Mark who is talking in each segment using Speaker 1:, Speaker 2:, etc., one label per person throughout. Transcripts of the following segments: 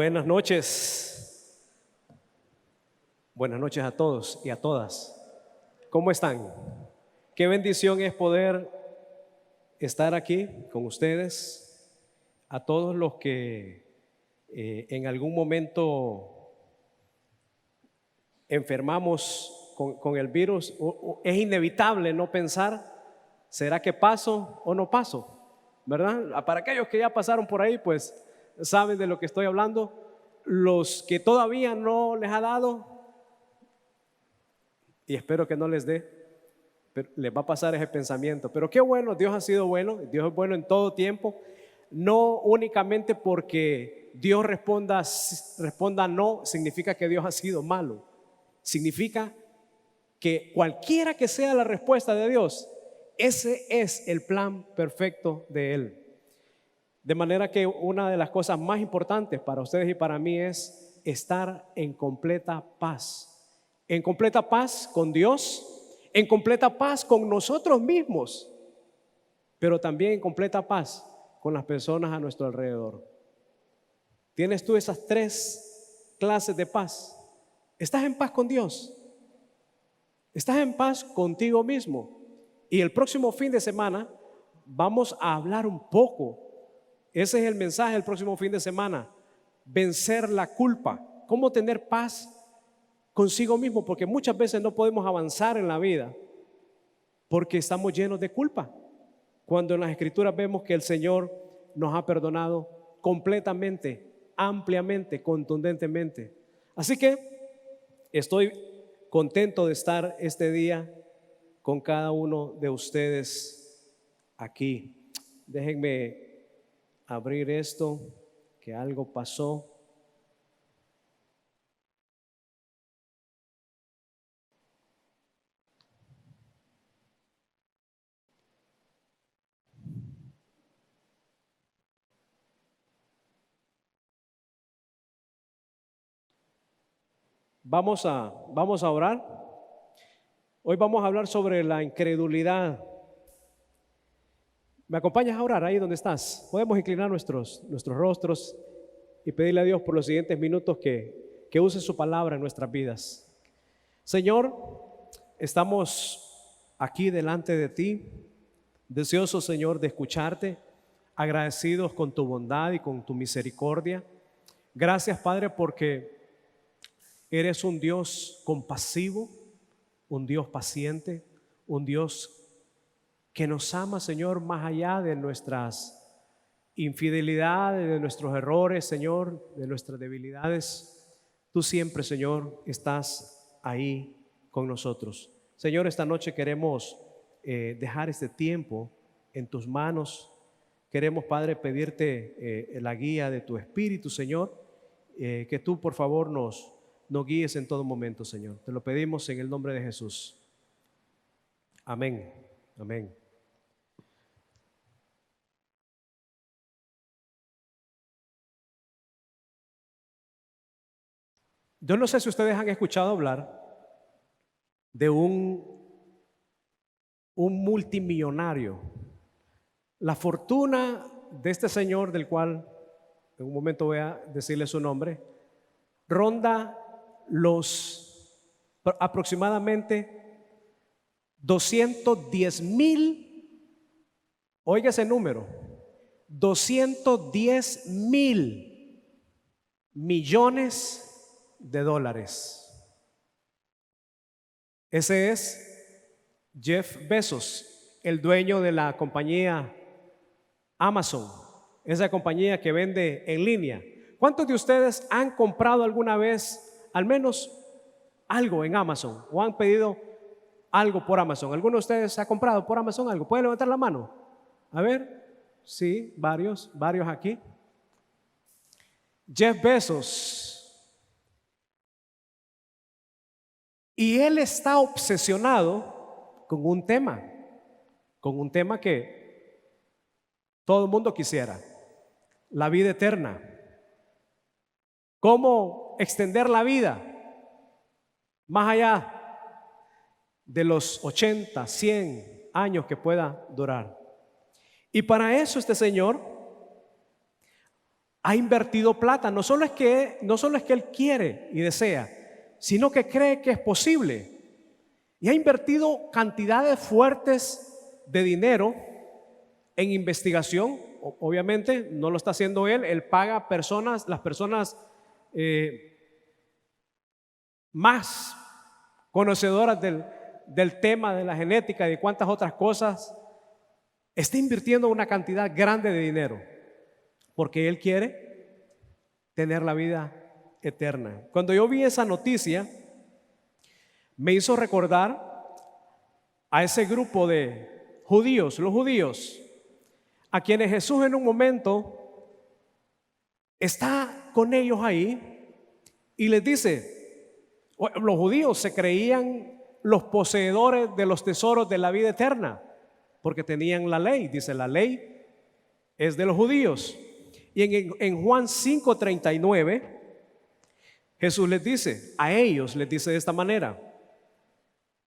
Speaker 1: Buenas noches. Buenas noches a todos y a todas. ¿Cómo están? Qué bendición es poder estar aquí con ustedes. A todos los que en algún momento enfermamos con el virus, es inevitable no pensar, ¿será que paso o no paso? ¿Verdad? Para aquellos que ya pasaron por ahí, pues saben de lo que estoy hablando. Los que todavía no les ha dado, y espero que no les dé, pero les va a pasar ese pensamiento. Pero qué bueno, Dios ha sido bueno, Dios es bueno en todo tiempo. No únicamente porque Dios responda no, significa que Dios ha sido malo. Significa que cualquiera que sea la respuesta de Dios, ese es el plan perfecto de Él. De manera que una de las cosas más importantes para ustedes y para mí es estar en completa paz. En completa paz con Dios, en completa paz con nosotros mismos, pero también en completa paz con las personas a nuestro alrededor. ¿Tienes tú esas tres clases de paz? ¿Estás en paz con Dios? ¿Estás en paz contigo mismo? Y el próximo fin de semana vamos a hablar un poco. Ese es el mensaje del próximo fin de semana. Vencer la culpa. ¿Cómo tener paz consigo mismo? Porque muchas veces no podemos avanzar en la vida porque estamos llenos de culpa. Cuando en las Escrituras vemos que el Señor nos ha perdonado completamente, ampliamente, contundentemente. Así que estoy contento de estar este día con cada uno de ustedes aquí. Déjenme abrir esto, que algo pasó. Vamos a orar. Hoy vamos a hablar sobre la incredulidad. ¿Me acompañas a orar ahí donde estás? Podemos inclinar nuestros rostros y pedirle a Dios por los siguientes minutos que use su palabra en nuestras vidas. Señor, estamos aquí delante de ti, deseosos, Señor, de escucharte, agradecidos con tu bondad y con tu misericordia. Gracias, Padre, porque eres un Dios compasivo, un Dios paciente, un Dios que nos ama, Señor, más allá de nuestras infidelidades, de nuestros errores, Señor, de nuestras debilidades. Tú siempre, Señor, estás ahí con nosotros. Señor, esta noche queremos dejar este tiempo en tus manos. Queremos, Padre, pedirte la guía de tu Espíritu, Señor, que tú, por favor, nos guíes en todo momento, Señor. Te lo pedimos en el nombre de Jesús. Amén. Amén. Yo no sé si ustedes han escuchado hablar de un multimillonario. La fortuna de este señor, del cual en un momento voy a decirle su nombre, ronda los aproximadamente 210,000, oiga ese número, 210,000 millones de dólares. Ese es Jeff Bezos, el dueño de la compañía Amazon, esa compañía que vende en línea. ¿Cuántos de ustedes han comprado alguna vez al menos algo en Amazon o han pedido algo por Amazon? ¿Alguno de ustedes ha comprado por Amazon algo? ¿Puede levantar la mano? A ver, sí, varios aquí. Jeff Bezos. Y él está obsesionado con un tema que todo el mundo quisiera: la vida eterna. ¿Cómo extender la vida más allá de los 80, 100 años que pueda durar? Y para eso este señor ha invertido plata. No solo es que Él quiere y desea, sino que cree que es posible. Y ha invertido cantidades fuertes de dinero en investigación. Obviamente no lo está haciendo Él paga personas, las personas más conocedoras del tema de la genética y de cuántas otras cosas. Está invirtiendo una cantidad grande de dinero porque Él quiere tener la vida eterna. Cuando yo vi esa noticia, me hizo recordar a ese grupo de judíos, los judíos, a quienes Jesús en un momento está con ellos ahí y les dice, los judíos se creían los poseedores de los tesoros de la vida eterna, porque tenían la ley. Dice, la ley es de los judíos. Y en Juan 5:39, Jesús les dice, a ellos les dice de esta manera: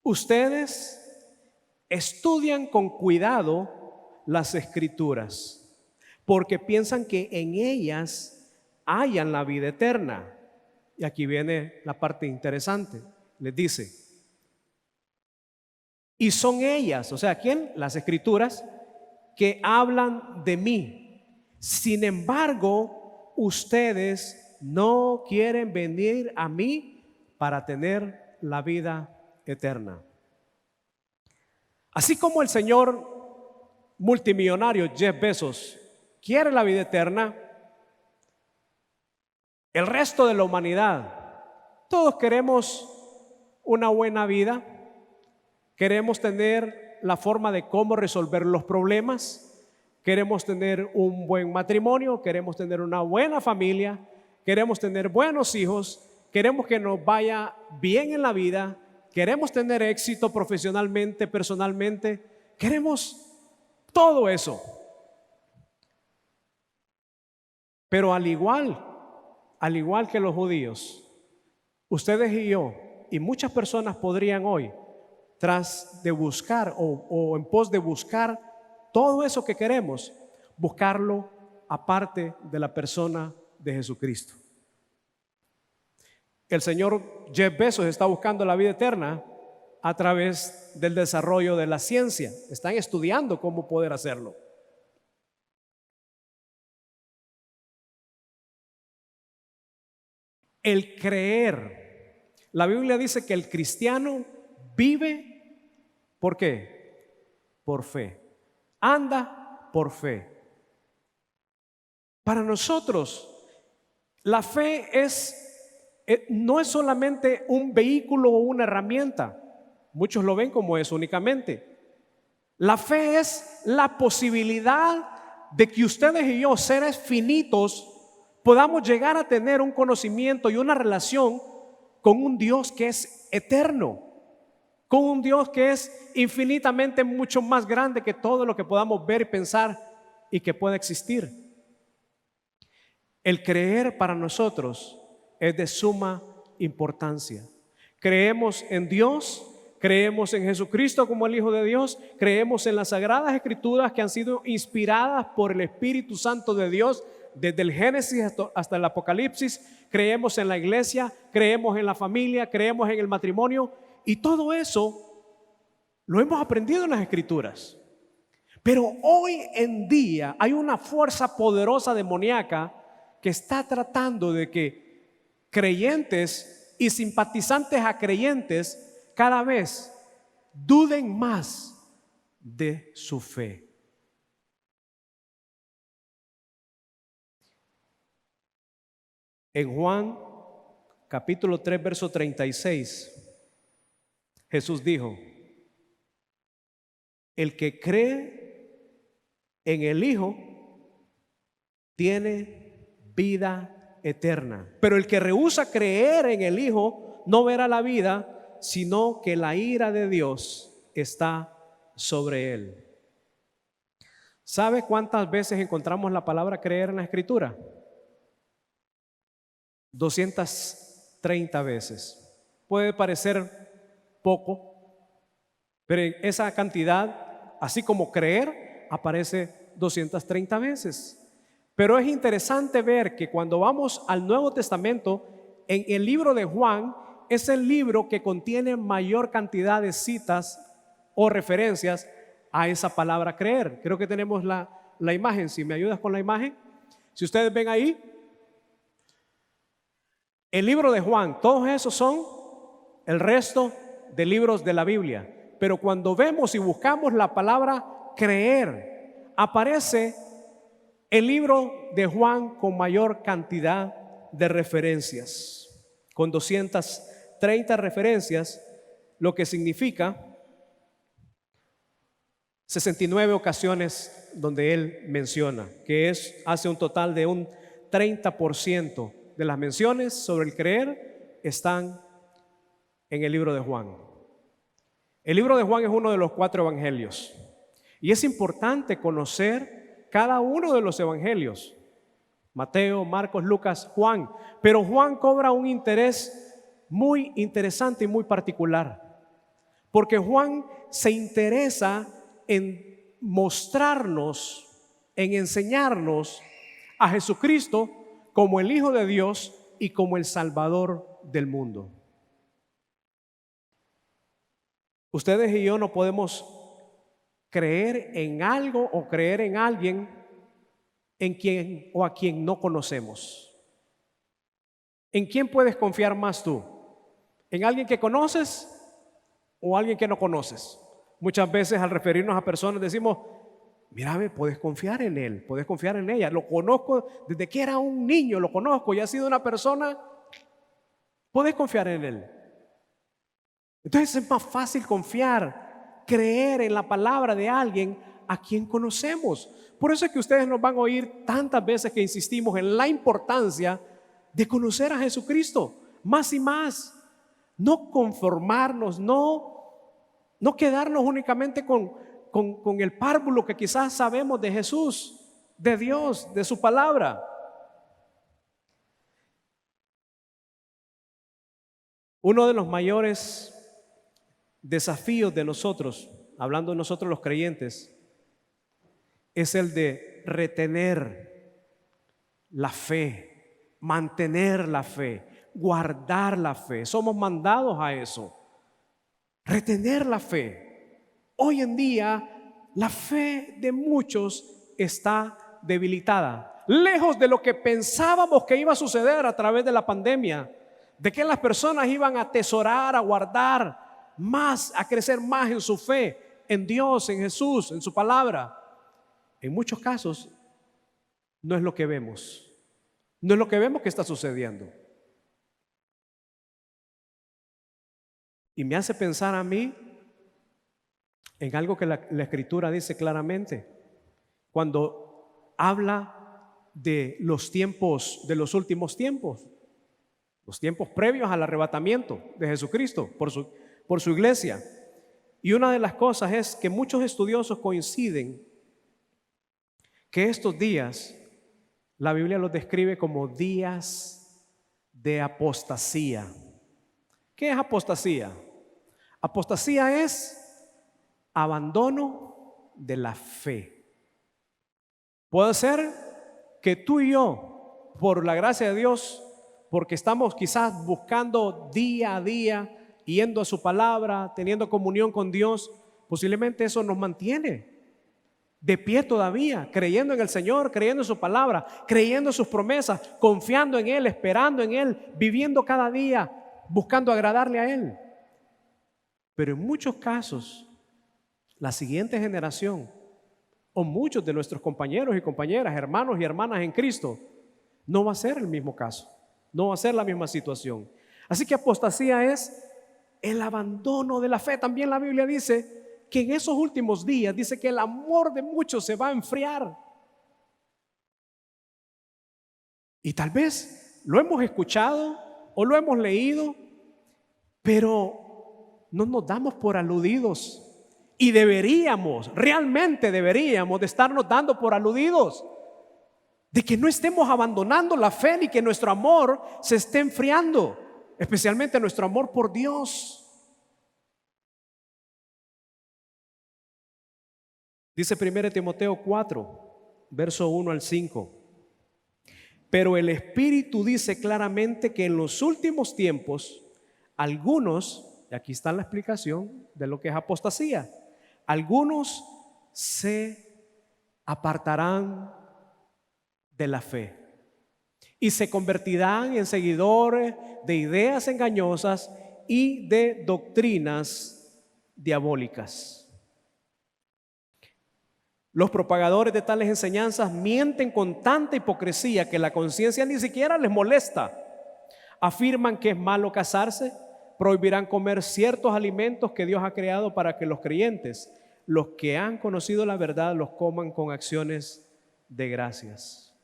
Speaker 1: ustedes estudian con cuidado las escrituras, porque piensan que en ellas hallan la vida eterna. Y aquí viene la parte interesante. Les dice, y son ellas, o sea, ¿quién? Las escrituras, que hablan de mí. Sin embargo, ustedes no quieren venir a mí para tener la vida eterna. Así como el señor multimillonario Jeff Bezos quiere la vida eterna, el resto de la humanidad, todos queremos una buena vida, queremos tener la forma de cómo resolver los problemas, queremos tener un buen matrimonio, queremos tener una buena familia, queremos tener buenos hijos, queremos que nos vaya bien en la vida, queremos tener éxito profesionalmente, personalmente, queremos todo eso. Pero al igual que los judíos, ustedes y yo y muchas personas podrían hoy, tras de buscar o en pos de buscar todo eso que queremos, buscarlo aparte de la persona de Jesucristo. El señor Jeff Bezos está buscando la vida eterna a través del desarrollo de la ciencia. Están estudiando cómo poder hacerlo. El creer. La Biblia dice que el cristiano vive, ¿por qué? Por fe. Anda por fe. Para nosotros, la fe no es solamente un vehículo o una herramienta. Muchos lo ven como eso únicamente. La fe es la posibilidad de que ustedes y yo, seres finitos, podamos llegar a tener un conocimiento y una relación con un Dios que es eterno, con un Dios que es infinitamente mucho más grande que todo lo que podamos ver y pensar y que pueda existir. El creer para nosotros es de suma importancia. Creemos en Dios, creemos en Jesucristo como el Hijo de Dios, creemos en las Sagradas Escrituras que han sido inspiradas por el Espíritu Santo de Dios desde el Génesis hasta el Apocalipsis. Creemos en la iglesia, creemos en la familia, creemos en el matrimonio, y todo eso lo hemos aprendido en las Escrituras. Pero hoy en día hay una fuerza poderosa demoníaca que está tratando de que creyentes y simpatizantes a creyentes cada vez duden más de su fe. En Juan capítulo 3 verso 36, Jesús dijo: el que cree en el Hijo tiene vida eterna, pero el que rehúsa creer en el Hijo no verá la vida, sino que la ira de Dios está sobre él. ¿Sabe cuántas veces encontramos la palabra creer en la Escritura? 230 veces. Puede parecer poco, pero en esa cantidad, así como creer, aparece 230 veces. Pero es interesante ver que cuando vamos al Nuevo Testamento, en el libro de Juan, es el libro que contiene mayor cantidad de citas o referencias a esa palabra creer. Creo que tenemos la imagen. Si me ayudas con la imagen. Si ustedes ven ahí, el libro de Juan, todos esos son el resto de libros de la Biblia. Pero cuando vemos y buscamos la palabra creer, aparece el libro de Juan con mayor cantidad de referencias, con 230 referencias, lo que significa 69 ocasiones donde él menciona, que hace un total de un 30% de las menciones sobre el creer están en el libro de Juan. El libro de Juan es uno de los 4 evangelios y es importante conocer cada uno de los evangelios: Mateo, Marcos, Lucas, Juan. Pero Juan cobra un interés muy interesante y muy particular, porque Juan se interesa en mostrarnos, en enseñarnos a Jesucristo como el Hijo de Dios y como el Salvador del mundo. Ustedes y yo no podemos creer en algo o creer en alguien en quien o a quien no conocemos. ¿En quién puedes confiar más tú? ¿En alguien que conoces o alguien que no conoces? Muchas veces al referirnos a personas decimos: mira, puedes confiar en él, puedes confiar en ella, lo conozco desde que era un niño, lo conozco y ha sido una persona, puedes confiar en él. Entonces es más fácil confiar, creer en la palabra de alguien a quien conocemos. Por eso es que ustedes nos van a oír tantas veces que insistimos en la importancia de conocer a Jesucristo más y más. No conformarnos, no quedarnos únicamente con el párvulo que quizás sabemos de Jesús, de Dios, de su palabra. Uno de los mayores desafíos de nosotros, hablando de nosotros los creyentes, es el de retener la fe, mantener la fe, guardar la fe. Somos mandados a eso, retener la fe. Hoy en día la fe de muchos está debilitada, lejos de lo que pensábamos que iba a suceder a través de la pandemia, de que las personas iban a atesorar, a guardar más, a crecer más en su fe, en Dios, en Jesús, en su palabra. En muchos casos no es lo que vemos, no es lo que vemos que está sucediendo. Y me hace pensar a mí en algo que la Escritura dice claramente cuando habla de los tiempos, de los últimos tiempos, los tiempos previos al arrebatamiento de Jesucristo por su iglesia. Y una de las cosas es que muchos estudiosos coinciden que estos días la Biblia los describe como días de apostasía. ¿Qué es apostasía? Apostasía es abandono de la fe. Puede ser que tú y yo, por la gracia de Dios, porque estamos quizás buscando día a día, yendo a su palabra, teniendo comunión con Dios, posiblemente eso nos mantiene de pie todavía, creyendo en el Señor, creyendo en su palabra, creyendo en sus promesas, confiando en Él, esperando en Él, viviendo cada día, buscando agradarle a Él. Pero en muchos casos, la siguiente generación, o muchos de nuestros compañeros y compañeras, hermanos y hermanas en Cristo, no va a ser el mismo caso, no va a ser la misma situación. Así que apostasía es el abandono de la fe. También la Biblia dice que en esos últimos días, dice que el amor de muchos se va a enfriar. Y tal vez lo hemos escuchado o lo hemos leído, pero no nos damos por aludidos. Y deberíamos, realmente deberíamos de estarnos dando por aludidos, de que no estemos abandonando la fe ni que nuestro amor se esté enfriando, especialmente nuestro amor por Dios. Dice 1 Timoteo 4, verso 1 al 5. Pero el Espíritu dice claramente que en los últimos tiempos, algunos, y aquí está la explicación de lo que es apostasía, algunos se apartarán de la fe y se convertirán en seguidores de ideas engañosas y de doctrinas diabólicas. Los propagadores de tales enseñanzas mienten con tanta hipocresía que la conciencia ni siquiera les molesta. Afirman que es malo casarse, prohibirán comer ciertos alimentos que Dios ha creado para que los creyentes, los que han conocido la verdad, los coman con acciones de gracias.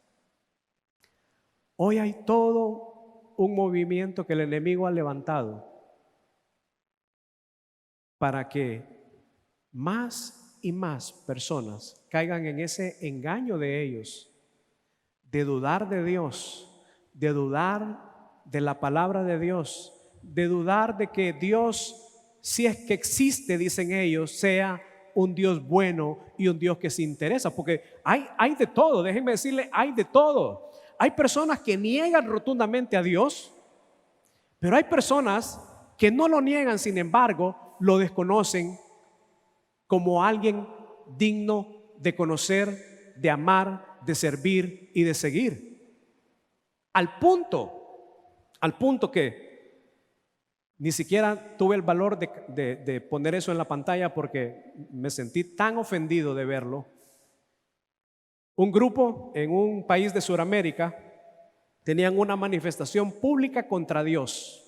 Speaker 1: Hoy hay todo un movimiento que el enemigo ha levantado para que más y más personas caigan en ese engaño de ellos, de dudar de Dios, de dudar de la palabra de Dios, de dudar de que Dios, si es que existe, dicen ellos, sea un Dios bueno y un Dios que se interesa, porque hay de todo, déjenme decirle, hay de todo. Hay personas que niegan rotundamente a Dios, pero hay personas que no lo niegan, sin embargo, lo desconocen como alguien digno de conocer, de amar, de servir y de seguir. Al punto que ni siquiera tuve el valor de poner eso en la pantalla porque me sentí tan ofendido de verlo. Un grupo en un país de Sudamérica tenían una manifestación pública contra Dios.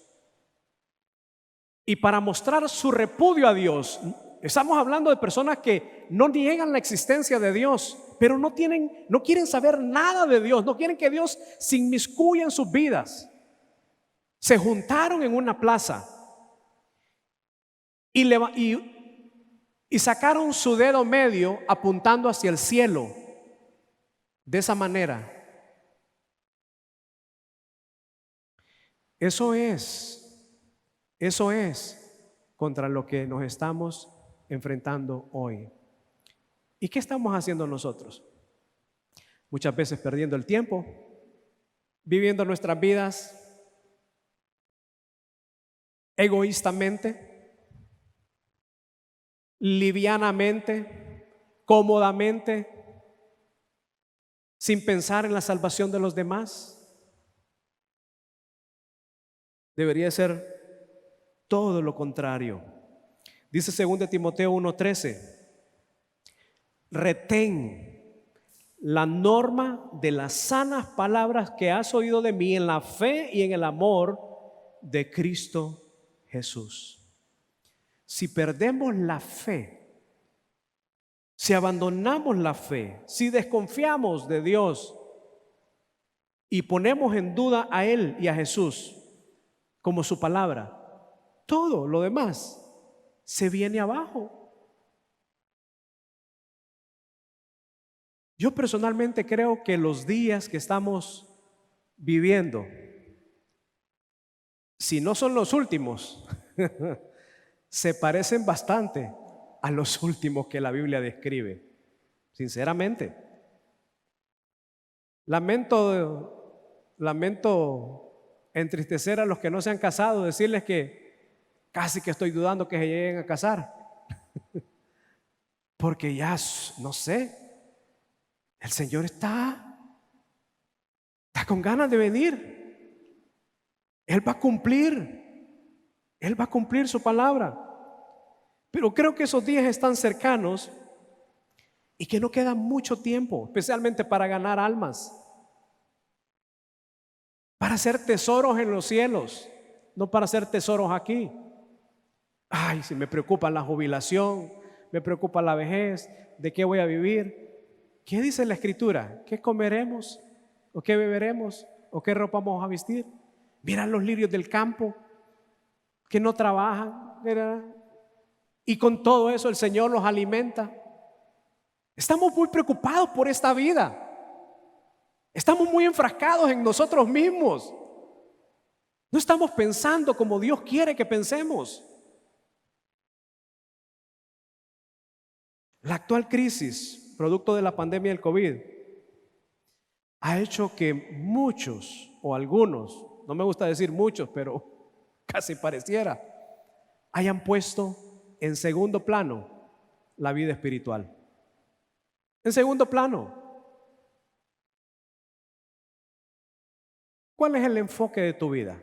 Speaker 1: Y para mostrar su repudio a Dios, estamos hablando de personas que no niegan la existencia de Dios, pero no quieren saber nada de Dios, no quieren que Dios se inmiscuya en sus vidas. Se juntaron en una plaza y sacaron su dedo medio apuntando hacia el cielo. De esa manera. Eso es contra lo que nos estamos enfrentando hoy. ¿Y qué estamos haciendo nosotros? Muchas veces perdiendo el tiempo, viviendo nuestras vidas egoístamente, livianamente, cómodamente, sin pensar en la salvación de los demás. Debería ser todo lo contrario. Dice 2 Timoteo 1:13, retén la norma de las sanas palabras que has oído de mí en la fe y en el amor de Cristo Jesús. Si perdemos la fe, si abandonamos la fe, si desconfiamos de Dios y ponemos en duda a Él y a Jesús como su palabra, todo lo demás se viene abajo. Yo personalmente creo que los días que estamos viviendo, si no son los últimos, se parecen bastante a los últimos que la Biblia describe. Sinceramente, lamento entristecer a los que no se han casado, decirles que casi que estoy dudando que se lleguen a casar. Porque ya, no sé, el Señor está con ganas de venir. Él va a cumplir su palabra. Pero creo que esos días están cercanos y que no queda mucho tiempo, especialmente para ganar almas, para hacer tesoros en los cielos, no para hacer tesoros aquí. Ay, si me preocupa la jubilación, me preocupa la vejez, ¿de qué voy a vivir? ¿Qué dice la Escritura? ¿Qué comeremos? ¿O qué beberemos? ¿O qué ropa vamos a vestir? Mira los lirios del campo que no trabajan, ¿verdad? Y con todo eso el Señor los alimenta. Estamos muy preocupados por esta vida. Estamos muy enfrascados en nosotros mismos. No estamos pensando como Dios quiere que pensemos. La actual crisis, producto de la pandemia del COVID, ha hecho que muchos o algunos, no me gusta decir muchos, pero casi pareciera, hayan puesto en segundo plano la vida espiritual. En segundo plano. ¿Cuál es el enfoque de tu vida?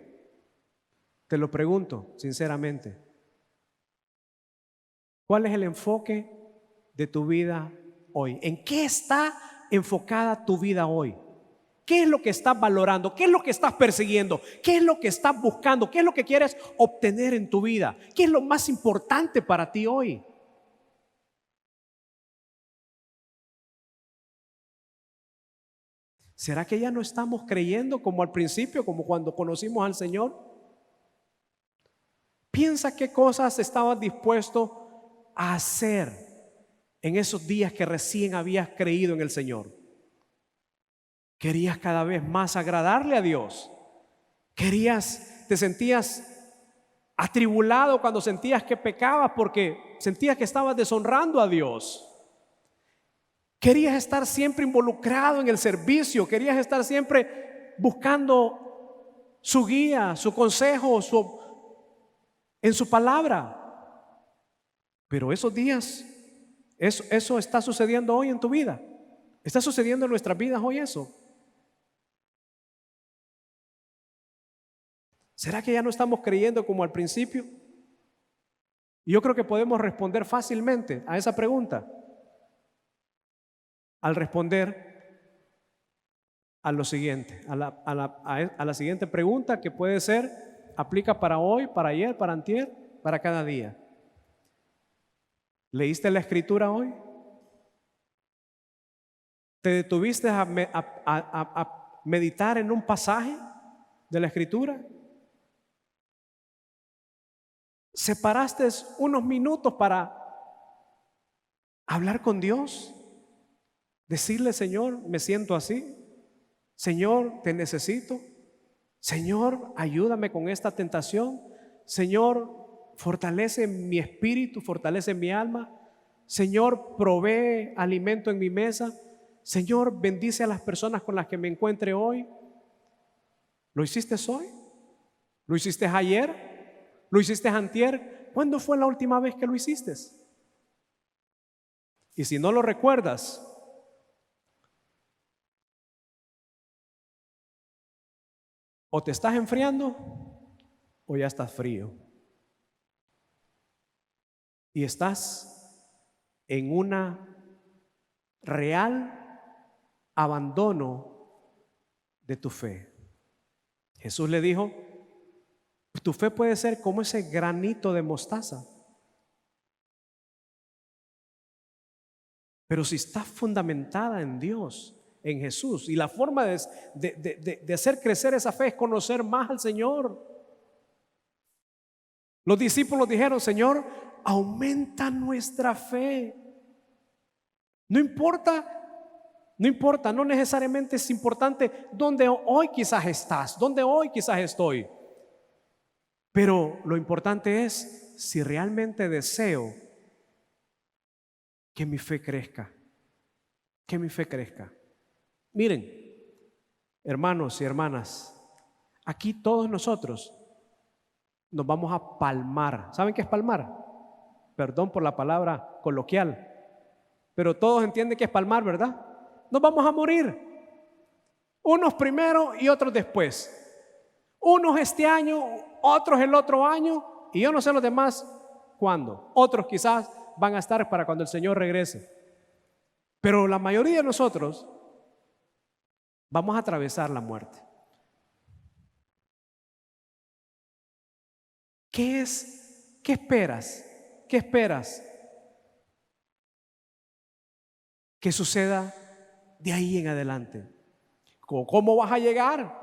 Speaker 1: Te lo pregunto sinceramente. ¿Cuál es el enfoque de tu vida hoy? ¿En qué está enfocada tu vida hoy? ¿Qué es lo que estás valorando? ¿Qué es lo que estás persiguiendo? ¿Qué es lo que estás buscando? ¿Qué es lo que quieres obtener en tu vida? ¿Qué es lo más importante para ti hoy? ¿Será que ya no estamos creyendo como al principio, como cuando conocimos al Señor? Piensa qué cosas estabas dispuesto a hacer en esos días que recién habías creído en el Señor. Querías cada vez más agradarle a Dios. Te sentías atribulado cuando sentías que pecabas porque sentías que estabas deshonrando a Dios. Querías estar siempre involucrado en el servicio, querías estar siempre buscando su guía, su consejo, en su palabra. Pero esos días, eso está sucediendo hoy en tu vida. Está sucediendo en nuestras vidas hoy eso. ¿Será que ya no estamos creyendo como al principio? Y yo creo que podemos responder fácilmente a esa pregunta al responder a lo siguiente, a la siguiente pregunta, que puede ser, aplica para hoy, para ayer, para antier, para cada día. ¿Leíste la escritura hoy? ¿Te detuviste a meditar en un pasaje de la escritura? ¿Separaste unos minutos para hablar con Dios? Decirle: Señor, me siento así. Señor, te necesito. Señor, ayúdame con esta tentación. Señor, fortalece mi espíritu, fortalece mi alma. Señor, provee alimento en mi mesa. Señor, bendice a las personas con las que me encuentre hoy. ¿Lo hiciste hoy? ¿Lo hiciste ayer? ¿Lo hiciste antier? ¿Cuándo fue la última vez que lo hiciste? Y si no lo recuerdas, o te estás enfriando o ya estás frío. Y estás en una real abandono de tu fe. Jesús le dijo: tu fe puede ser como ese granito de mostaza. Pero si está fundamentada en Dios, en Jesús, y la forma de hacer crecer esa fe es conocer más al Señor. Los discípulos dijeron: Señor, aumenta nuestra fe. No importa, no necesariamente es importante donde hoy quizás estás, donde hoy quizás estoy. Pero lo importante es si realmente deseo que mi fe crezca, que mi fe crezca. Miren, hermanos y hermanas, aquí todos nosotros nos vamos a palmar. ¿Saben qué es palmar? Perdón por la palabra coloquial, pero todos entienden que es palmar, ¿verdad? Nos vamos a morir, unos primero y otros después. Unos este año, otros el otro año, y yo no sé los demás cuándo. Otros quizás van a estar para cuando el Señor regrese. Pero la mayoría de nosotros vamos a atravesar la muerte. ¿Qué esperas? ¿Qué esperas que suceda de ahí en adelante? ¿Cómo vas a llegar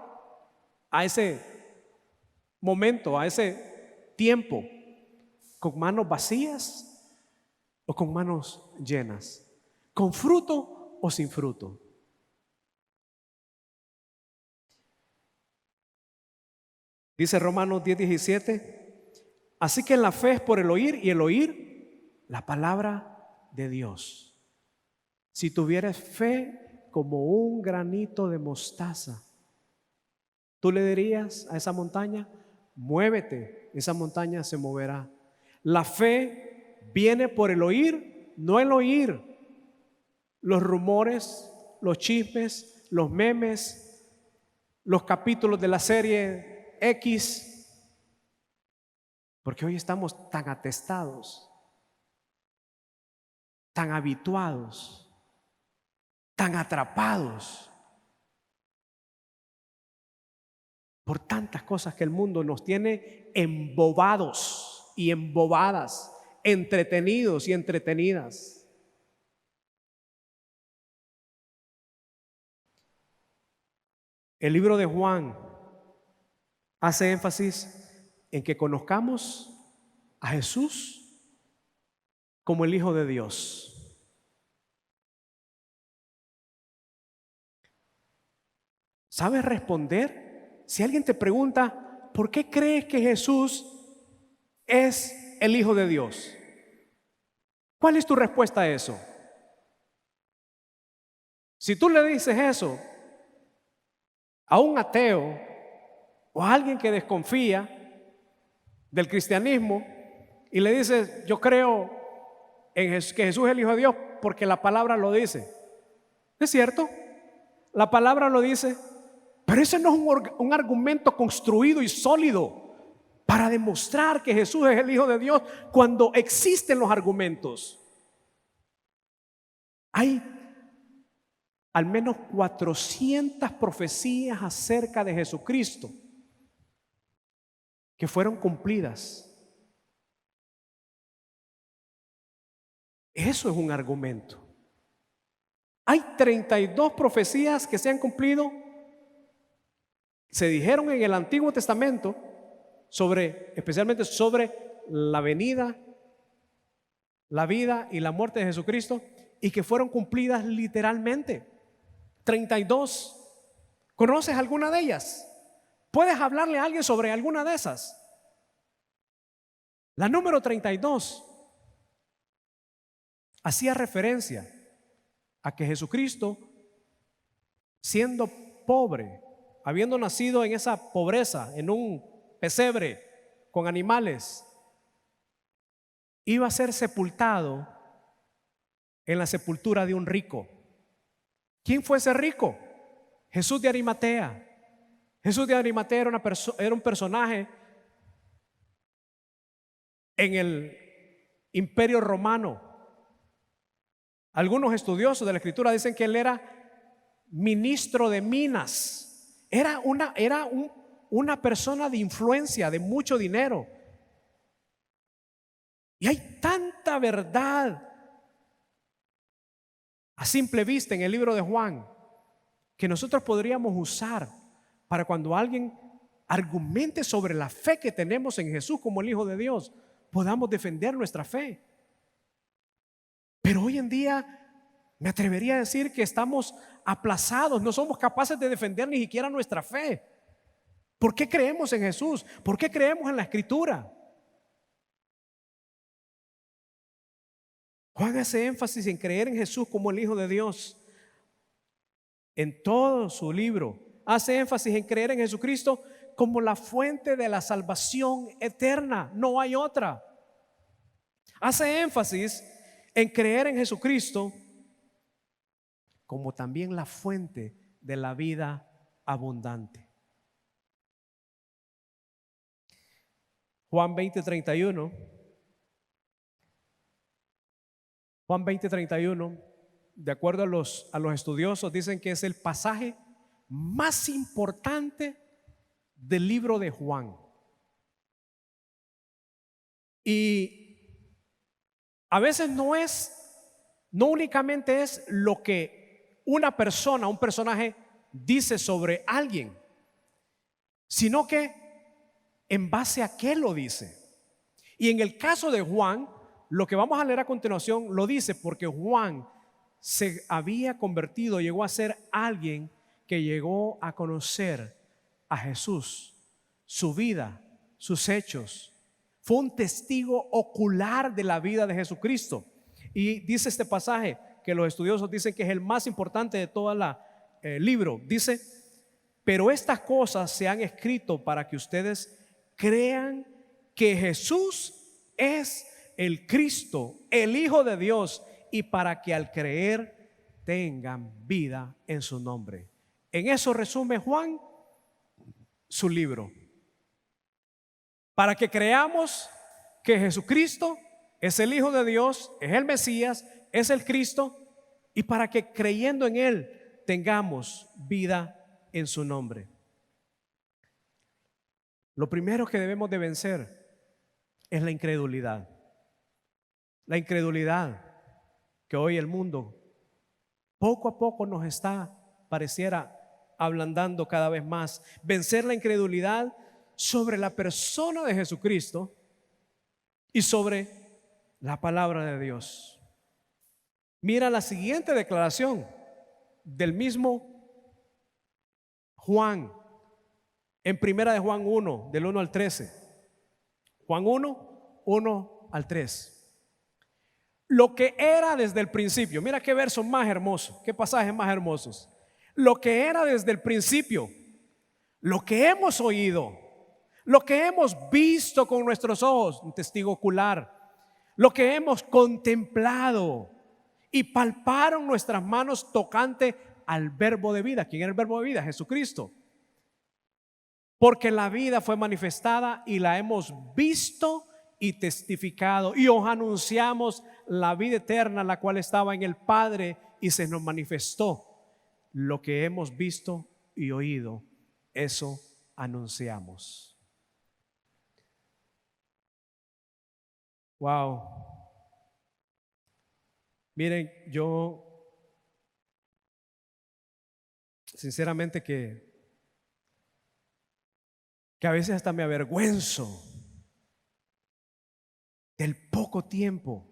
Speaker 1: a ese momento, a ese tiempo? ¿Con manos vacías o con manos llenas? ¿Con fruto o sin fruto? Dice Romanos 10:17: así que la fe es por el oír, y el oír la palabra de Dios. Si tuvieras fe como un granito de mostaza. Tú le dirías a esa montaña, muévete, esa montaña se moverá. La fe viene por el oír, no el oír los rumores, los chismes, los memes, los capítulos de la serie X, porque hoy estamos tan atestados, tan habituados, tan atrapados por tantas cosas que el mundo nos tiene embobados y embobadas, entretenidos y entretenidas. El libro de Juan hace énfasis en que conozcamos a Jesús como el Hijo de Dios. ¿Sabes responder? Si alguien te pregunta, ¿por qué crees que Jesús es el Hijo de Dios? ¿Cuál es tu respuesta a eso? Si tú le dices eso a un ateo o a alguien que desconfía del cristianismo y le dices, yo creo en que Jesús es el Hijo de Dios porque la palabra lo dice. ¿Es cierto? La palabra lo dice. Pero ese no es un argumento construido y sólido para demostrar que Jesús es el Hijo de Dios cuando existen los argumentos. Hay al menos 400 profecías acerca de Jesucristo que fueron cumplidas. Eso es un argumento. Hay 32 profecías que se han cumplido. Se dijeron en el Antiguo Testamento especialmente sobre la venida, la vida y la muerte de Jesucristo, y que fueron cumplidas literalmente. 32. ¿Conoces alguna de ellas? ¿Puedes hablarle a alguien sobre alguna de esas? La número 32 hacía referencia a que Jesucristo, siendo pobre, habiendo nacido en esa pobreza, en un pesebre con animales, iba a ser sepultado en la sepultura de un rico. ¿Quién fue ese rico? Jesús de Arimatea. Jesús de Arimatea era un personaje en el Imperio Romano. Algunos estudiosos de la Escritura dicen que él era ministro de minas. Era una persona de influencia, de mucho dinero. Y hay tanta verdad a simple vista en el libro de Juan que nosotros podríamos usar para cuando alguien argumente sobre la fe que tenemos en Jesús como el Hijo de Dios, podamos defender nuestra fe. Pero hoy en día me atrevería a decir que estamos aplazados, no somos capaces de defender ni siquiera nuestra fe. ¿Por qué creemos en Jesús? ¿Por qué creemos en la Escritura? Juan hace énfasis en creer en Jesús como el Hijo de Dios. En todo su libro hace énfasis en creer en Jesucristo como la fuente de la salvación eterna. No hay otra. Hace énfasis en creer en Jesucristo como también la fuente de la vida abundante. Juan 20:31. Juan 20:31, de acuerdo a los estudiosos, dicen que es el pasaje más importante del libro de Juan. Y a veces no únicamente es lo que una persona, un personaje dice sobre alguien, sino que en base a qué lo dice. Y en el caso de Juan, lo que vamos a leer a continuación lo dice porque Juan se había convertido, llegó a ser alguien que llegó a conocer a Jesús, su vida, sus hechos. Fue un testigo ocular de la vida de Jesucristo. Y dice este pasaje que los estudiosos dicen que es el más importante de todo el libro. Dice: pero estas cosas se han escrito para que ustedes crean que Jesús es el Cristo, el Hijo de Dios, y para que al creer tengan vida en su nombre. En eso resume Juan su libro. Para que creamos que Jesucristo es el Hijo de Dios, es el Mesías, es el Cristo, y para que creyendo en Él tengamos vida en su nombre. Lo primero que debemos de vencer es la incredulidad. La incredulidad que hoy el mundo poco a poco nos está, pareciera, ablandando cada vez más. Vencer la incredulidad sobre la persona de Jesucristo y sobre la palabra de Dios. Mira la siguiente declaración del mismo Juan, en primera de Juan 1, del 1 al 13. Juan 1, 1 al 3. Lo que era desde el principio, mira qué verso más hermoso, qué pasajes más hermosos. Lo que era desde el principio, lo que hemos oído, lo que hemos visto con nuestros ojos, un testigo ocular, lo que hemos contemplado y palparon nuestras manos tocante al verbo de vida. ¿Quién era el verbo de vida? Jesucristo. Porque la vida fue manifestada y la hemos visto y testificado, y os anunciamos la vida eterna, la cual estaba en el Padre y se nos manifestó. Lo que hemos visto y oído, eso anunciamos. Wow. Miren, yo sinceramente que a veces hasta me avergüenzo del poco tiempo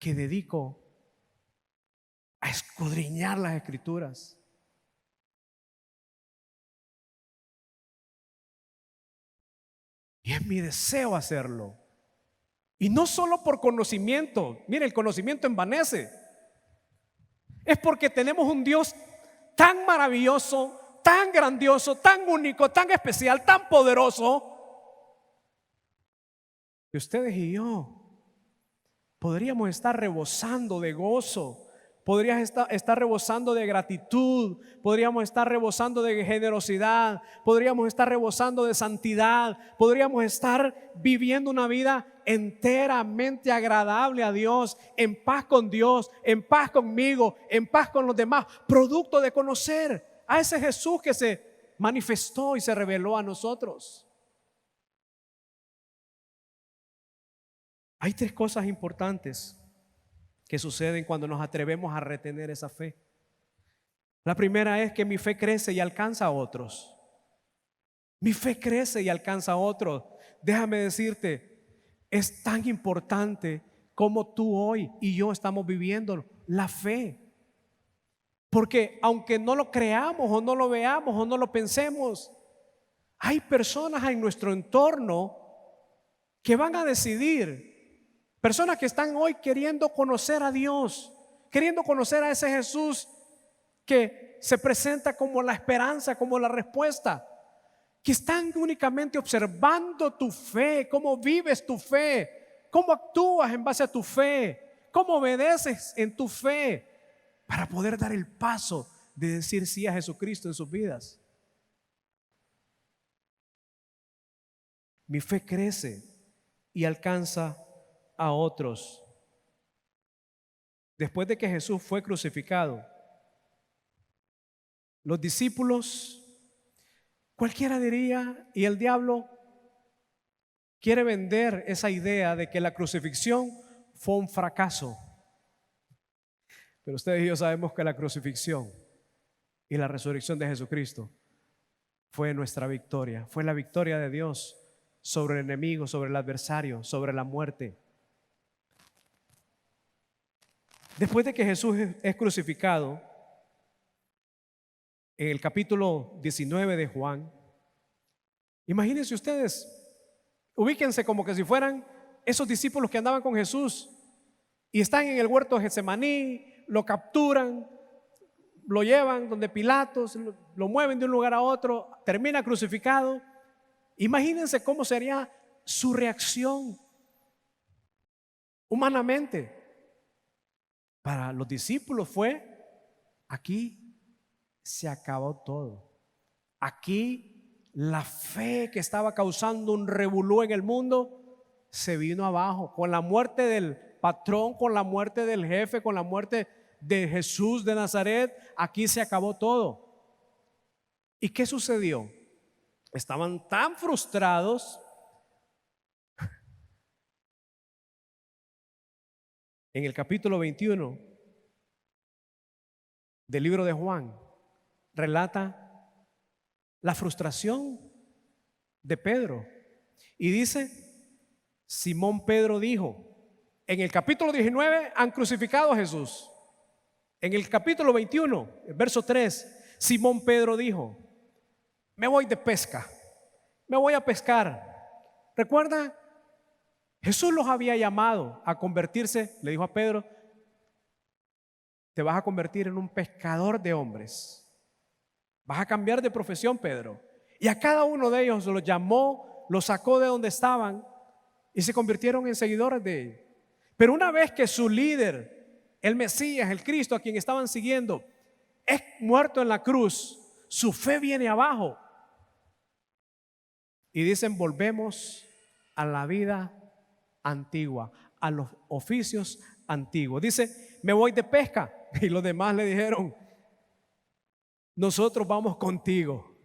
Speaker 1: que dedico a escudriñar las Escrituras. Y es mi deseo hacerlo. Y no solo por conocimiento. Mire, el conocimiento envanece. Es porque tenemos un Dios tan maravilloso, tan grandioso, tan único, tan especial, tan poderoso, que ustedes y yo podríamos estar rebosando de gozo, podríamos estar rebosando de gratitud, podríamos estar rebosando de generosidad, podríamos estar rebosando de santidad, podríamos estar viviendo una vida enteramente agradable a Dios, en paz con Dios, en paz conmigo, en paz con los demás, producto de conocer a ese Jesús que se manifestó y se reveló a nosotros. Hay tres cosas importantes que suceden cuando nos atrevemos a retener esa fe. La primera es que mi fe crece y alcanza a otros. Mi fe crece y alcanza a otros. Déjame decirte, es tan importante como tú hoy y yo estamos viviendo la fe. Porque aunque no lo creamos o no lo veamos o no lo pensemos, hay personas en nuestro entorno que van a decidir. Personas que están hoy queriendo conocer a Dios, queriendo conocer a ese Jesús que se presenta como la esperanza, como la respuesta, que están únicamente observando tu fe, cómo vives tu fe, cómo actúas en base a tu fe, cómo obedeces en tu fe, para poder dar el paso de decir sí a Jesucristo en sus vidas. Mi fe crece y alcanza a otros. Después de que Jesús fue crucificado, los discípulos, cualquiera diría, y el diablo quiere vender esa idea de que la crucifixión fue un fracaso. Pero ustedes y yo sabemos que la crucifixión y la resurrección de Jesucristo fue nuestra victoria, fue la victoria de Dios sobre el enemigo, sobre el adversario, sobre la muerte. Después de que Jesús es crucificado, en el capítulo 19 de Juan, imagínense ustedes, ubíquense como que si fueran esos discípulos que andaban con Jesús Y están en el huerto de Getsemaní, lo capturan, lo llevan donde Pilatos, lo mueven de un lugar a otro, termina crucificado. Imagínense cómo sería su reacción humanamente. Para los discípulos fue: aquí se acabó todo. Aquí la fe que estaba causando un revolú en el mundo se vino abajo. Con la muerte del patrón, con la muerte del jefe, con la muerte de Jesús de Nazaret, aquí se acabó todo. ¿Y qué sucedió? Estaban tan frustrados. En el capítulo 21 del libro de Juan relata la frustración de Pedro. Y dice: Simón Pedro dijo, en el capítulo 19 han crucificado a Jesús. En el capítulo 21, el verso 3, Simón Pedro dijo: me voy de pesca, me voy a pescar. ¿Recuerda? Jesús los había llamado a convertirse. Le dijo a Pedro: te vas a convertir en un pescador de hombres. Vas a cambiar de profesión, Pedro. Y a cada uno de ellos los llamó, los sacó de donde estaban y se convirtieron en seguidores de él. Pero una vez que su líder, el Mesías, el Cristo a quien estaban siguiendo, es muerto en la cruz, su fe viene abajo. Y dicen: volvemos a la vida antigua, a los oficios antiguos. Dice: me voy de pesca. Y los demás le dijeron: nosotros vamos contigo.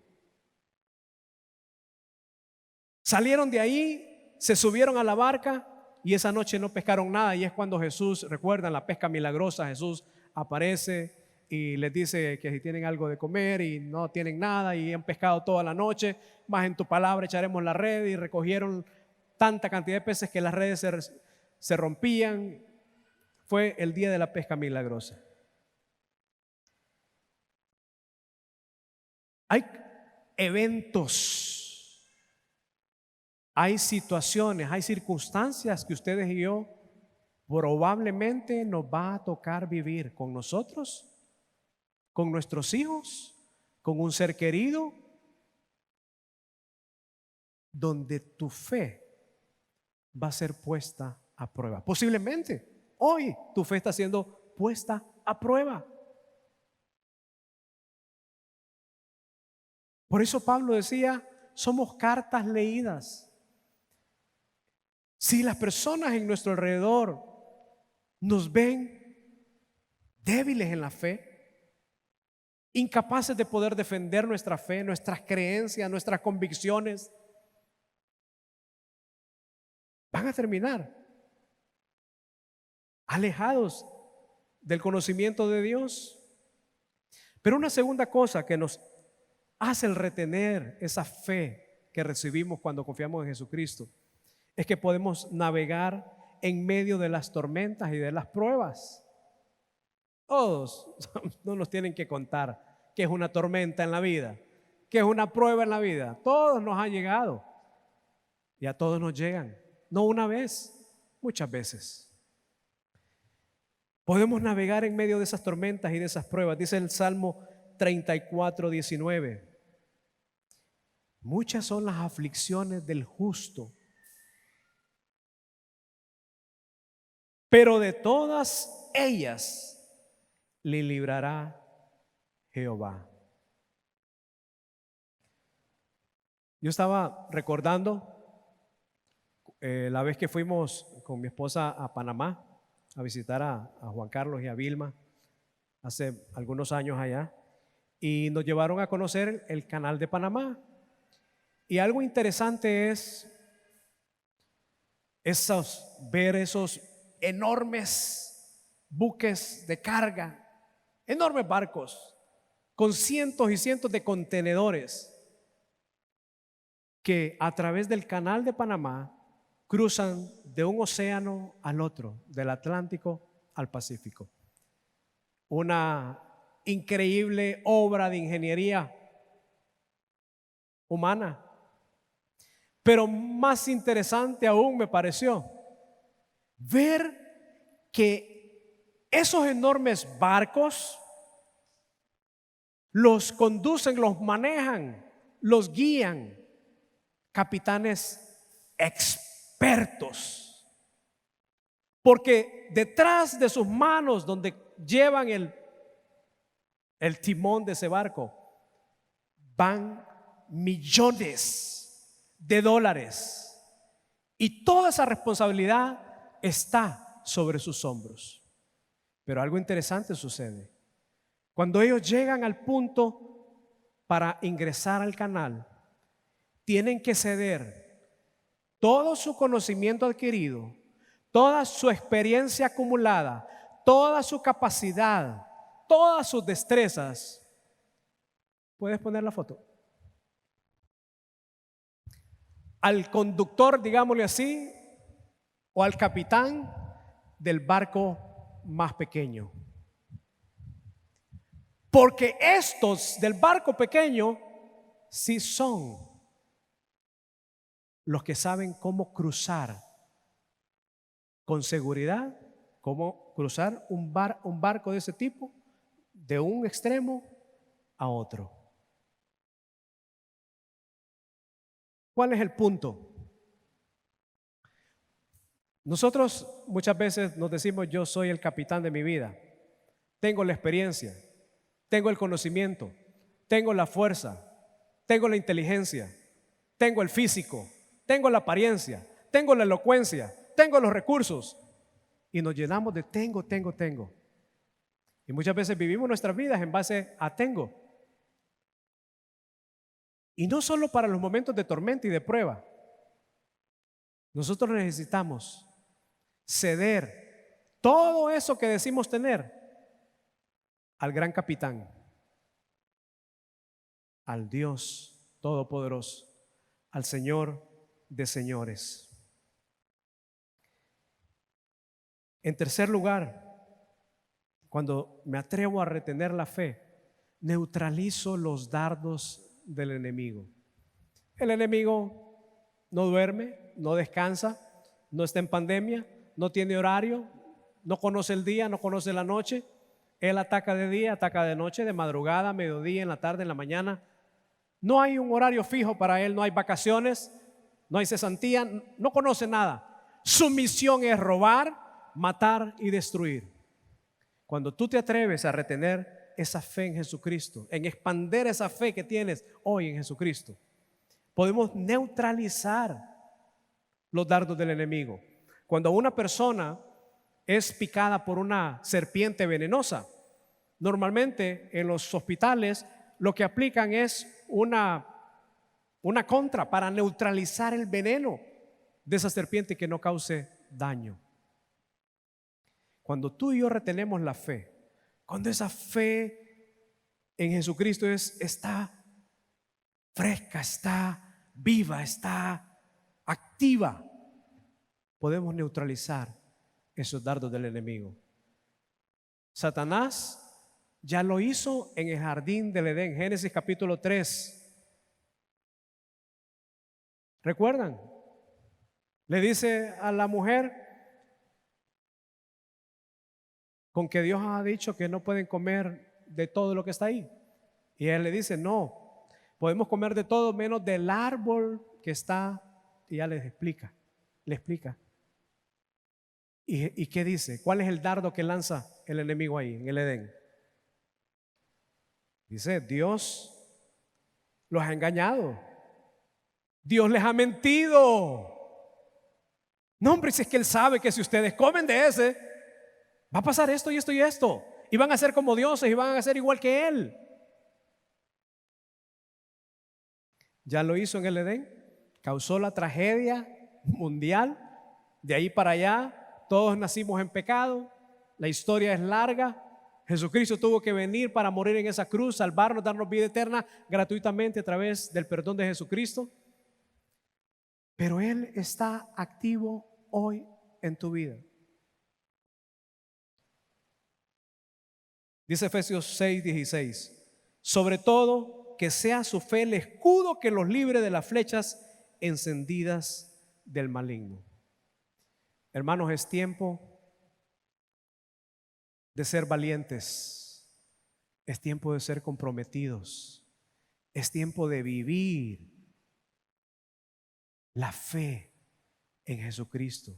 Speaker 1: Salieron de ahí, se subieron a la barca y esa noche no pescaron nada. Y es cuando Jesús, recuerdan la pesca milagrosa, Jesús aparece y les dice que si tienen algo de comer, y no tienen nada y han pescado toda la noche, más en tu palabra echaremos la red. Y recogieron tanta cantidad de peces que las redes se rompían. Fue el día de la pesca milagrosa. Hay eventos, hay situaciones, hay circunstancias que ustedes y yo probablemente nos va a tocar vivir con nosotros, con nuestros hijos, con un ser querido, donde tu fe va a ser puesta a prueba. Posiblemente hoy tu fe está siendo puesta a prueba. Por eso Pablo decía: somos cartas leídas. Si las personas en nuestro alrededor nos ven débiles en la fe, incapaces de poder defender nuestra fe, nuestras creencias, nuestras convicciones, van a terminar alejados del conocimiento de Dios. Pero una segunda cosa que nos hace el retener esa fe que recibimos cuando confiamos en Jesucristo es que podemos navegar en medio de las tormentas y de las pruebas. Todos no nos tienen que contar qué es una tormenta en la vida, qué es una prueba en la vida. Todos nos han llegado y a todos nos llegan, no una vez, muchas veces. Podemos navegar en medio de esas tormentas y de esas pruebas. Dice el Salmo 34:19. Muchas son las aflicciones del justo, pero de todas ellas le librará Jehová. Yo estaba recordando la vez que fuimos con mi esposa a Panamá a visitar a Juan Carlos y a Vilma hace algunos años allá, y nos llevaron a conocer el canal de Panamá. Y algo interesante es ver esos enormes buques de carga, enormes barcos con cientos y cientos de contenedores que a través del canal de Panamá cruzan de un océano al otro, del Atlántico al Pacífico. Una increíble obra de ingeniería humana. Pero más interesante aún me pareció ver que esos enormes barcos los conducen, los manejan, los guían capitanes expertos, porque detrás de sus manos, donde llevan el timón de ese barco, van millones de dólares, y toda esa responsabilidad está sobre sus hombros. Pero algo interesante sucede. Cuando ellos llegan al punto para ingresar al canal, tienen que ceder todo su conocimiento adquirido, toda su experiencia acumulada, toda su capacidad, todas sus destrezas. ¿Puedes poner la foto? Al conductor, digámosle así, o al capitán del barco más pequeño. Porque estos del barco pequeño sí son los que saben cómo cruzar con seguridad, cómo cruzar un barco de ese tipo de un extremo a otro. ¿Cuál es el punto? Nosotros muchas veces nos decimos: yo soy el capitán de mi vida, tengo la experiencia, tengo el conocimiento, tengo la fuerza, tengo la inteligencia, tengo el físico, tengo la apariencia, tengo la elocuencia, tengo los recursos. Y nos llenamos de tengo. Y muchas veces vivimos nuestras vidas en base a tengo. Y no solo para los momentos de tormenta y de prueba. Nosotros necesitamos ceder todo eso que decimos tener al gran capitán, al Dios Todopoderoso, al Señor de señores. En tercer lugar, cuando me atrevo a retener la fe, neutralizo los dardos del enemigo. El enemigo no duerme, no descansa, no está en pandemia, no tiene horario, no conoce el día, no conoce la noche. Él ataca de día, ataca de noche, de madrugada, mediodía, en la tarde, en la mañana. No hay un horario fijo para él, no hay vacaciones, no hay cesantía, no conoce nada. Su misión es robar, matar y destruir. Cuando tú te atreves a retener esa fe en Jesucristo, en expander esa fe que tienes hoy en Jesucristo, podemos neutralizar los dardos del enemigo. Cuando una persona es picada por una serpiente venenosa, normalmente en los hospitales lo que aplican es una contra para neutralizar el veneno de esa serpiente, que no cause daño. Cuando tú y yo retenemos la fe, cuando esa fe en Jesucristo está fresca, está viva, está activa, podemos neutralizar esos dardos del enemigo. Satanás ya lo hizo en el jardín del Edén, Génesis capítulo 3. ¿Recuerdan? Le dice a la mujer: con que Dios ha dicho que no pueden comer de todo lo que está ahí. Y él le dice: no, podemos comer de todo menos del árbol que está. Y ya le explica. ¿Y qué dice? ¿Cuál es el dardo que lanza el enemigo ahí en el Edén? Dice: Dios los ha engañado, Dios les ha mentido. No, hombre, si es que Él sabe que si ustedes comen de ese, va a pasar esto y esto y esto, y van a ser como dioses y van a ser igual que Él. Ya lo hizo en el Edén, causó la tragedia mundial. De ahí para allá todos nacimos en pecado, la historia es larga. Jesucristo tuvo que venir para morir en esa cruz, salvarnos, darnos vida eterna gratuitamente a través del perdón de Jesucristo. Pero Él está activo hoy en tu vida. Dice Efesios 6:16: sobre todo, que sea su fe el escudo que los libre de las flechas encendidas del maligno. Hermanos, es tiempo de ser valientes, es tiempo de ser comprometidos, es tiempo de vivir la fe en Jesucristo.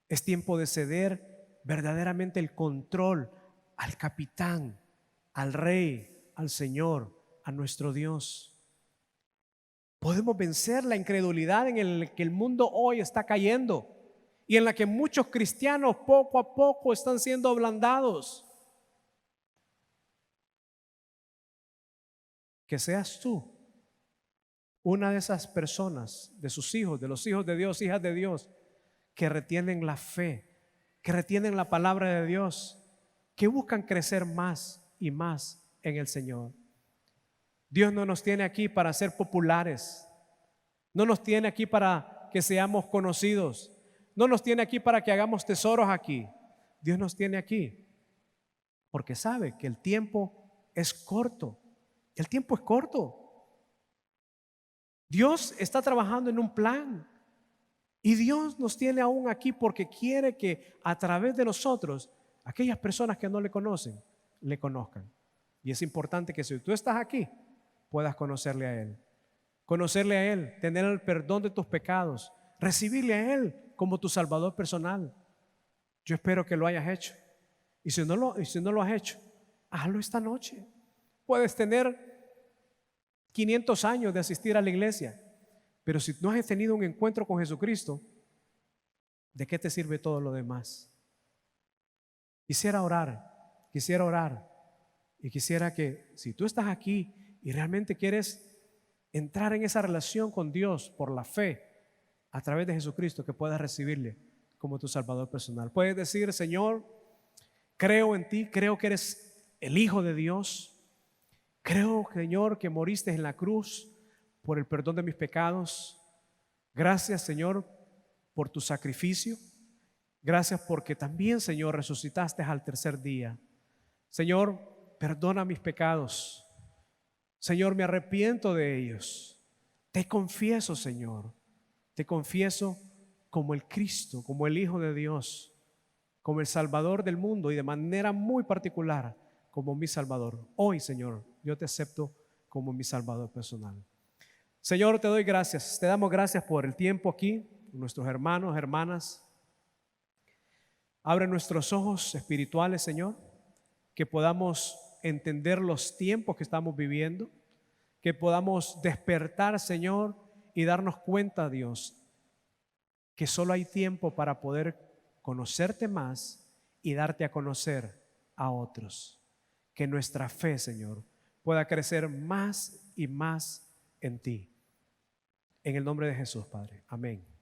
Speaker 1: Es tiempo de ceder verdaderamente el control al capitán, al rey, al Señor, a nuestro Dios. Podemos vencer la incredulidad en la que el mundo hoy está cayendo y en la que muchos cristianos poco a poco están siendo ablandados. Que seas tú una de esas personas, de sus hijos, de los hijos de Dios, hijas de Dios, que retienen la fe, que retienen la palabra de Dios, que buscan crecer más y más en el Señor. Dios no nos tiene aquí para ser populares, no nos tiene aquí para que seamos conocidos, no nos tiene aquí para que hagamos tesoros aquí. Dios nos tiene aquí porque sabe que el tiempo es corto. El tiempo es corto. Dios está trabajando en un plan y Dios nos tiene aún aquí porque quiere que a través de nosotros aquellas personas que no le conocen, le conozcan. Y es importante que si tú estás aquí, puedas conocerle a Él, tener el perdón de tus pecados, recibirle a Él como tu Salvador personal. Yo espero que lo hayas hecho. Y si no lo has hecho, hazlo esta noche. Puedes tener 500 años de asistir a la iglesia, pero si no has tenido un encuentro con Jesucristo, ¿de qué te sirve todo lo demás? Quisiera orar y quisiera que si tú estás aquí y realmente quieres entrar en esa relación con Dios por la fe a través de Jesucristo, que puedas recibirle como tu Salvador personal. Puedes decir: Señor, creo en ti, creo que eres el Hijo de Dios. Creo, Señor, que moriste en la cruz por el perdón de mis pecados. Gracias, Señor, por tu sacrificio. Gracias porque también, Señor, resucitaste al tercer día. Señor, perdona mis pecados. Señor, me arrepiento de ellos. Te confieso, Señor. Te confieso como el Cristo, como el Hijo de Dios, como el Salvador del mundo y de manera muy particular como mi Salvador. Hoy, Señor, yo te acepto como mi Salvador personal. Señor, te doy gracias. Te damos gracias por el tiempo aquí, nuestros hermanos, hermanas. Abre nuestros ojos espirituales, Señor, que podamos entender los tiempos que estamos viviendo, que podamos despertar, Señor, y darnos cuenta, Dios, que solo hay tiempo para poder conocerte más y darte a conocer a otros. Que nuestra fe, Señor, pueda crecer más y más en ti. En el nombre de Jesús, Padre. Amén.